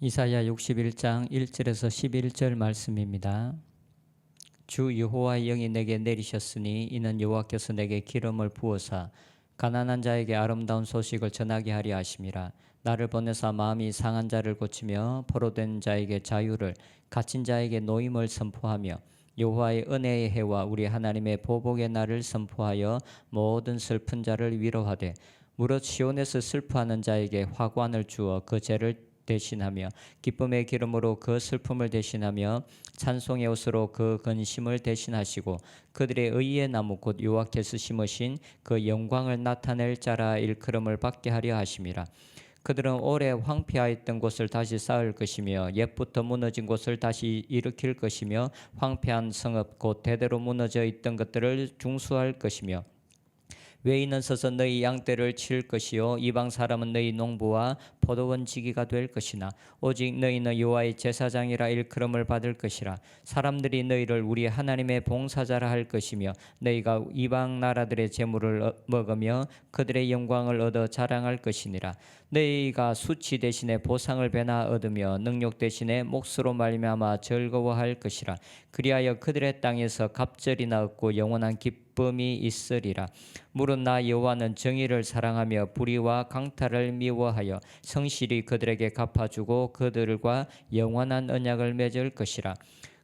이사야 61장 1절에서 11절 말씀입니다. 주 여호와의 영이 내게 내리셨으니 이는 여호와께서 내게 기름을 부어사 가난한 자에게 아름다운 소식을 전하게 하려 하심이라. 나를 보내사 마음이 상한 자를 고치며 포로된 자에게 자유를, 갇힌 자에게 노임을 선포하며 여호와의 은혜의 해와 우리 하나님의 보복의 날을 선포하여 모든 슬픈 자를 위로하되 무릇 시온에서 슬퍼하는 자에게 화관을 주어 그 죄를 대신하며 기쁨의 기름으로 그 슬픔을 대신하며 찬송의 옷으로 그 근심을 대신하시고 그들의 의의 나무 곧 여호와께서 심으신 그 영광을 나타낼 자라 일컬음을 받게 하려 하심이라. 그들은 오래 황폐하였던 곳을 다시 쌓을 것이며 옛부터 무너진 곳을 다시 일으킬 것이며 황폐한 성읍 곧 대대로 무너져 있던 것들을 중수할 것이며 외인은 서서 너희 양떼를 칠 것이요 이방 사람은 너희 농부와 포도원 지기가 될 것이나 오직 너희는 여호와의 제사장이라 일컬음을 받을 것이라. 사람들이 너희를 우리 하나님의 봉사자라 할 것이며 너희가 이방 나라들의 재물을 먹으며 그들의 영광을 얻어 자랑할 것이니라. 너희가 수치 대신에 보상을 배나 얻으며 능력 대신에 몫으로 말미암아 즐거워할 것이라. 그리하여 그들의 땅에서 갑절이나 얻고 영원한 기쁨이 있으리라. 무릇 나 여호와는 정의를 사랑하며 불의와 강탈을 미워하여 성실히 그들에게 갚아주고 그들과 영원한 언약을 맺을 것이라.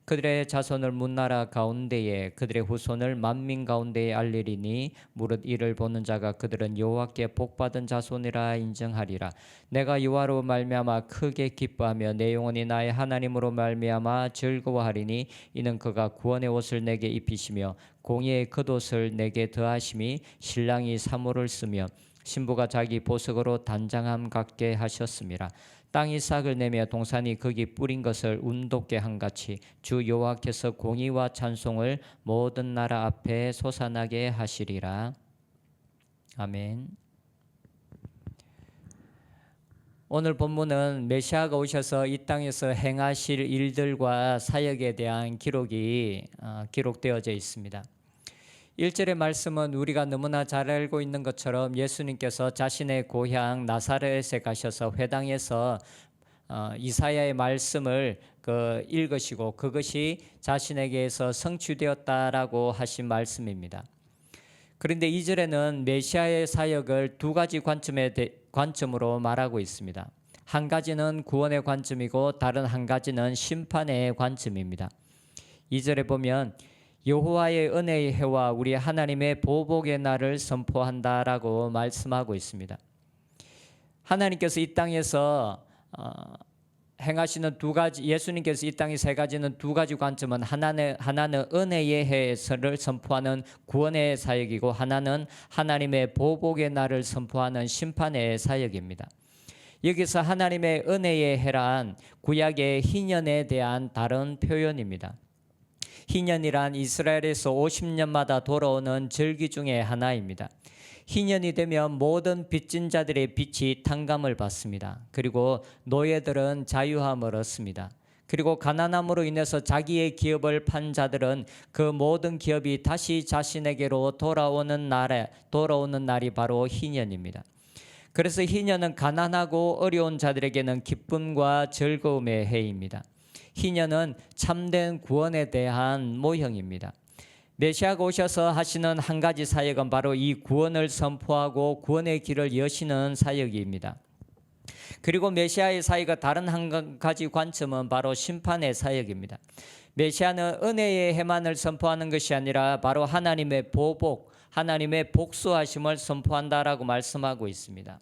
그들의 자손을 문나라 가운데에 그들의 후손을 만민 가운데에 알리리니 무릇 이를 보는 자가 그들은 여호와께 복받은 자손이라 인정하리라. 내가 여호와로 말미암아 크게 기뻐하며 내 영혼이 나의 하나님으로 말미암아 즐거워하리니 이는 그가 구원의 옷을 내게 입히시며 공의의 겉옷을 내게 더하심이 신랑이 사모를 쓰며 신부가 자기 보석으로 단장함 같게 하셨음이라. 땅이 싹을 내며 동산이 거기 뿌린 것을 운돋게 한같이 주 여호와께서 공의와 찬송을 모든 나라 앞에 솟아나게 하시리라. 아멘. 오늘 본문은 메시아가 오셔서 이 땅에서 행하실 일들과 사역에 대한 기록이 기록되어져 있습니다. 1절의 말씀은 우리가 너무나 잘 알고 있는 것처럼 예수님께서 자신의 고향 나사렛에 가셔서 회당에서 이사야의 말씀을 읽으시고 그것이 자신에게서 성취되었다라고 하신 말씀입니다. 그런데 2절에는 메시아의 사역을 두 가지 관점으로 말하고 있습니다. 한 가지는 구원의 관점이고 다른 한 가지는 심판의 관점입니다. 2절에 보면 여호와의 은혜의 해와 우리 하나님의 보복의 날을 선포한다라고 말씀하고 있습니다. 하나님께서 이 땅에서 행하시는 두 가지, 예수님께서 이 땅에서 행하시는 두 가지 관점은 하나는 은혜의 해를 선포하는 구원의 사역이고 하나는 하나님의 보복의 날을 선포하는 심판의 사역입니다. 여기서 하나님의 은혜의 해란 구약의 희년에 대한 다른 표현입니다. 희년이란 이스라엘에서 50년마다 돌아오는 절기 중에 하나입니다. 희년이 되면 모든 빚진 자들의 빚이 탕감을 받습니다. 그리고 노예들은 자유함을 얻습니다. 그리고 가난함으로 인해서 자기의 기업을 판 자들은 그 모든 기업이 다시 자신에게로 돌아오는 날이 바로 희년입니다. 그래서 희년은 가난하고 어려운 자들에게는 기쁨과 즐거움의 해입니다. 희년은 참된 구원에 대한 모형입니다. 메시아가 오셔서 하시는 한 가지 사역은 바로 이 구원을 선포하고 구원의 길을 여시는 사역입니다. 그리고 메시아의 사역의 다른 한 가지 관점은 바로 심판의 사역입니다. 메시아는 은혜의 해만을 선포하는 것이 아니라 바로 하나님의 보복, 하나님의 복수하심을 선포한다라고 말씀하고 있습니다.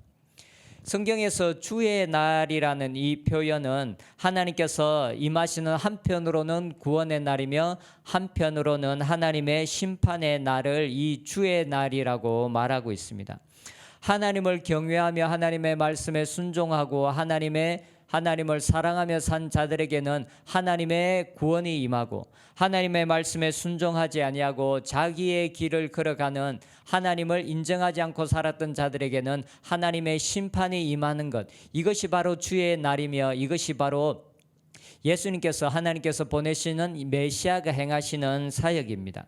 성경에서 주의 날이라는 이 표현은 하나님께서 임하시는 한편으로는 구원의 날이며 한편으로는 하나님의 심판의 날을 이 주의 날이라고 말하고 있습니다. 하나님을 경외하며 하나님의 말씀에 순종하고 하나님을 사랑하며 산 자들에게는 하나님의 구원이 임하고 하나님의 말씀에 순종하지 아니하고 자기의 길을 걸어가는 하나님을 인정하지 않고 살았던 자들에게는 하나님의 심판이 임하는 것, 이것이 바로 주의 날이며 이것이 바로 예수님께서 하나님께서 보내시는 메시아가 행하시는 사역입니다.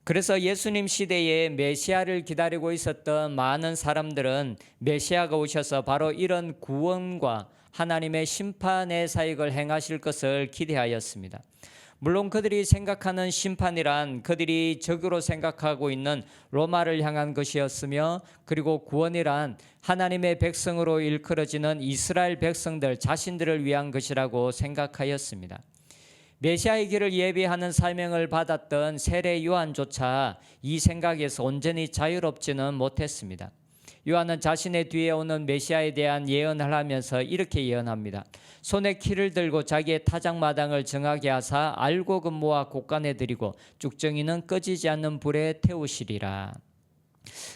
그래서 예수님 시대에 메시아를 기다리고 있었던 많은 사람들은 메시아가 오셔서 바로 이런 구원과 하나님의 심판의 사역을 행하실 것을 기대하였습니다. 물론 그들이 생각하는 심판이란 그들이 적으로 생각하고 있는 로마를 향한 것이었으며, 그리고 구원이란 하나님의 백성으로 일컬어지는 이스라엘 백성들 자신들을 위한 것이라고 생각하였습니다. 메시아의 길을 예비하는 사명을 받았던 세례 요한조차 이 생각에서 온전히 자유롭지는 못했습니다. 요한은 자신의 뒤에 오는 메시아에 대한 예언을 하면서 이렇게 예언합니다. 손에 키를 들고 자기의 타작마당을 정하게 하사 알곡은 모아 곡간에 들이고 쭉정이는 꺼지지 않는 불에 태우시리라.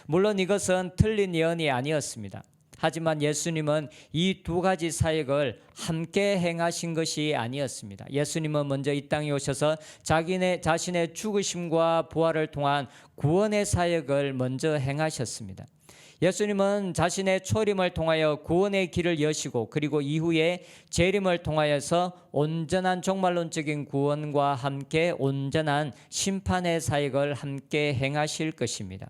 물론 이것은 틀린 예언이 아니었습니다. 하지만 예수님은 이 두 가지 사역을 함께 행하신 것이 아니었습니다. 예수님은 먼저 이 땅에 오셔서 자신의 죽으심과 부활을 통한 구원의 사역을 먼저 행하셨습니다. 예수님은 자신의 초림을 통하여 구원의 길을 여시고, 그리고 이후에 재림을 통하여서 온전한 종말론적인 구원과 함께 온전한 심판의 사역을 함께 행하실 것입니다.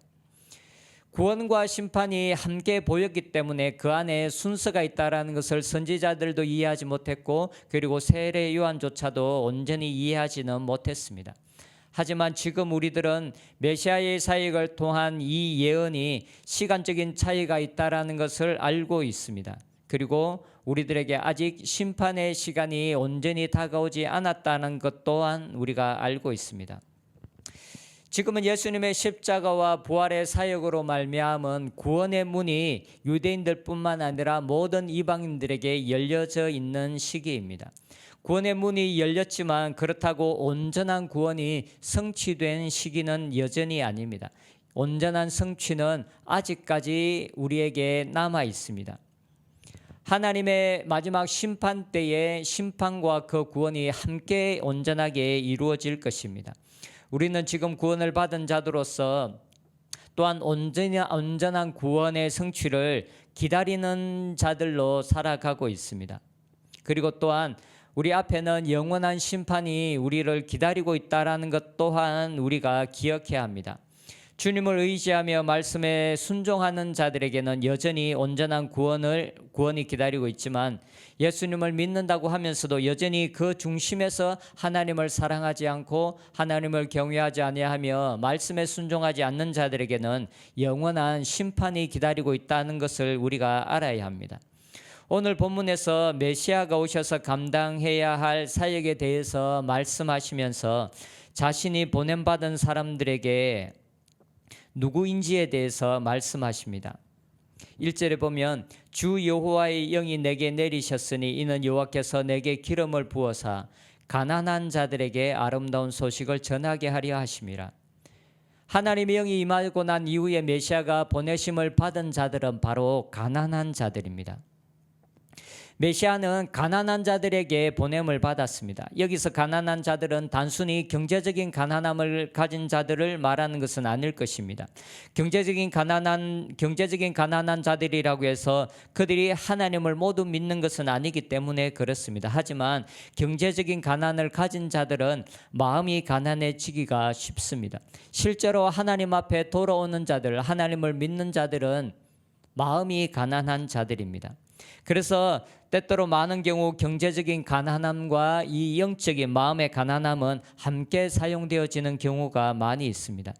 구원과 심판이 함께 보였기 때문에 그 안에 순서가 있다라는 것을 선지자들도 이해하지 못했고, 그리고 세례 요한조차도 온전히 이해하지는 못했습니다. 하지만 지금 우리들은 메시아의 사역을 통한 이 예언이 시간적인 차이가 있다라는 것을 알고 있습니다. 그리고 우리들에게 아직 심판의 시간이 온전히 다가오지 않았다는 것 또한 우리가 알고 있습니다. 지금은 예수님의 십자가와 부활의 사역으로 말미암은 구원의 문이 유대인들뿐만 아니라 모든 이방인들에게 열려져 있는 시기입니다. 구원의 문이 열렸지만 그렇다고 온전한 구원이 성취된 시기는 여전히 아닙니다. 온전한 성취는 아직까지 우리에게 남아 있습니다. 하나님의 마지막 심판 때에 심판과 그 구원이 함께 온전하게 이루어질 것입니다. 우리는 지금 구원을 받은 자들로서 또한 온전한 구원의 성취를 기다리는 자들로 살아가고 있습니다. 그리고 또한 우리 앞에는 영원한 심판이 우리를 기다리고 있다는 것 또한 우리가 기억해야 합니다. 주님을 의지하며 말씀에 순종하는 자들에게는 여전히 온전한 구원이 기다리고 있지만, 예수님을 믿는다고 하면서도 여전히 그 중심에서 하나님을 사랑하지 않고 하나님을 경외하지 아니하며 말씀에 순종하지 않는 자들에게는 영원한 심판이 기다리고 있다는 것을 우리가 알아야 합니다. 오늘 본문에서 메시아가 오셔서 감당해야 할 사역에 대해서 말씀하시면서 자신이 보냄받은 사람들에게 누구인지에 대해서 말씀하십니다. 1절에 보면 주 여호와의 영이 내게 내리셨으니 이는 여호와께서 내게 기름을 부어사 가난한 자들에게 아름다운 소식을 전하게 하려 하심이라. 하나님의 영이 임하고 난 이후에 메시아가 보내심을 받은 자들은 바로 가난한 자들입니다. 메시아는 가난한 자들에게 보냄을 받았습니다. 여기서 가난한 자들은 단순히 경제적인 가난함을 가진 자들을 말하는 것은 아닐 것입니다. 경제적인 가난한 자들이라고 해서 그들이 하나님을 모두 믿는 것은 아니기 때문에 그렇습니다. 하지만 경제적인 가난을 가진 자들은 마음이 가난해지기가 쉽습니다. 실제로 하나님 앞에 돌아오는 자들, 하나님을 믿는 자들은 마음이 가난한 자들입니다. 그래서 때때로 많은 경우 경제적인 가난함과 이 영적인 마음의 가난함은 함께 사용되어지는 경우가 많이 있습니다.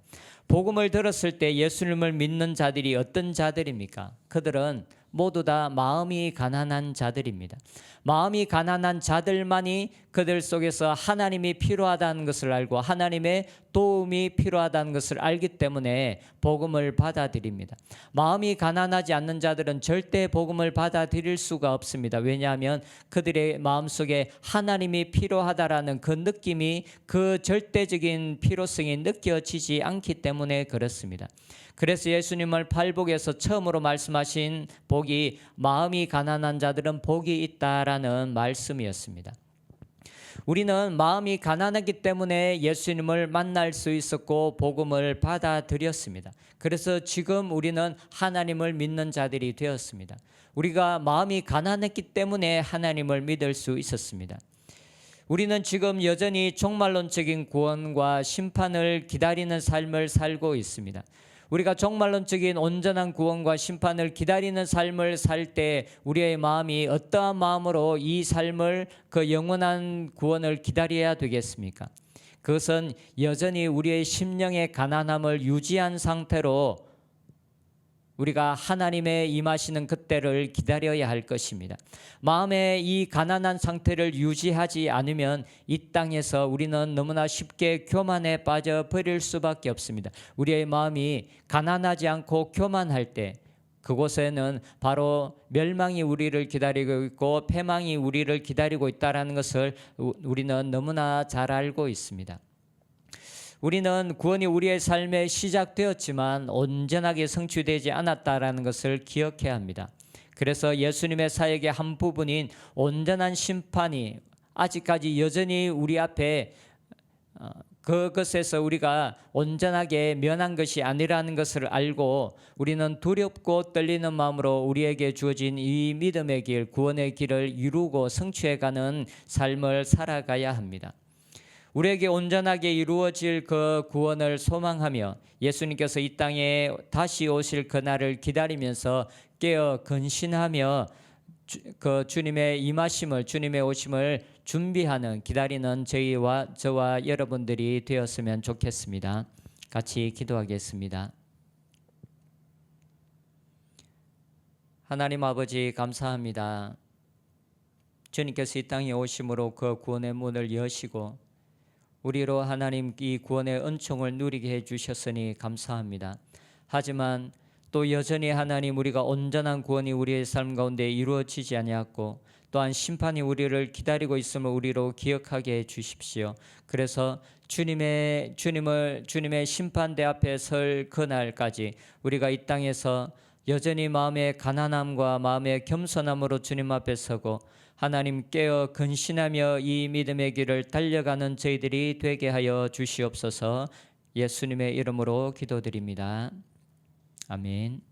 복음을 들었을 때 예수님을 믿는 자들이 어떤 자들입니까? 그들은 모두 다 마음이 가난한 자들입니다. 마음이 가난한 자들만이 그들 속에서 하나님이 필요하다는 것을 알고 하나님의 도움이 필요하다는 것을 알기 때문에 복음을 받아들입니다. 마음이 가난하지 않는 자들은 절대 복음을 받아들일 수가 없습니다. 왜냐하면 그들의 마음속에 하나님이 필요하다라는 그 느낌이, 그 절대적인 필요성이 느껴지지 않기 때문에 그렇습니다. 그래서 예수님을 팔복에서 처음으로 말씀하신 복이 마음이 가난한 자들은 복이 있다라는 말씀이었습니다. 우리는 마음이 가난하기 때문에 예수님을 만날 수 있었고 복음을 받아들였습니다. 그래서 지금 우리는 하나님을 믿는 자들이 되었습니다. 우리가 마음이 가난했기 때문에 하나님을 믿을 수 있었습니다. 우리는 지금 여전히 종말론적인 구원과 심판을 기다리는 삶을 살고 있습니다. 우리가 종말론적인 온전한 구원과 심판을 기다리는 삶을 살 때 우리의 마음이 어떠한 마음으로 이 삶을, 그 영원한 구원을 기다려야 되겠습니까? 그것은 여전히 우리의 심령의 가난함을 유지한 상태로 우리가 하나님의 임하시는 그때를 기다려야 할 것입니다. 마음의 이 가난한 상태를 유지하지 않으면 이 땅에서 우리는 너무나 쉽게 교만에 빠져버릴 수밖에 없습니다. 우리의 마음이 가난하지 않고 교만할 때 그곳에는 바로 멸망이 우리를 기다리고 있고 패망이 우리를 기다리고 있다는 것을 우리는 너무나 잘 알고 있습니다. 우리는 구원이 우리의 삶에 시작되었지만 온전하게 성취되지 않았다라는 것을 기억해야 합니다. 그래서 예수님의 사역의 한 부분인 온전한 심판이 아직까지 여전히 우리 앞에 그것에서 우리가 온전하게 면한 것이 아니라는 것을 알고 우리는 두렵고 떨리는 마음으로 우리에게 주어진 이 믿음의 길, 구원의 길을 이루고 성취해가는 삶을 살아가야 합니다. 우리에게 온전하게 이루어질 그 구원을 소망하며 예수님께서 이 땅에 다시 오실 그날을 기다리면서 깨어 근신하며 그 주님의 임하심을, 주님의 오심을 준비하는, 기다리는 저와 여러분들이 되었으면 좋겠습니다. 같이 기도하겠습니다. 하나님 아버지 감사합니다. 주님께서 이 땅에 오심으로 그 구원의 문을 여시고 우리로 하나님 이 구원의 은총을 누리게 해주셨으니 감사합니다. 하지만 또 여전히 하나님 우리가 온전한 구원이 우리의 삶 가운데 이루어지지 아니하고 또한 심판이 우리를 기다리고 있음을 우리로 기억하게 해주십시오. 그래서 주님의 심판대 앞에 설 그날까지 우리가 이 땅에서 여전히 마음의 가난함과 마음의 겸손함으로 주님 앞에 서고 하나님 깨어 근신하며 이 믿음의 길을 달려가는 저희들이 되게 하여 주시옵소서. 예수님의 이름으로 기도드립니다. 아멘.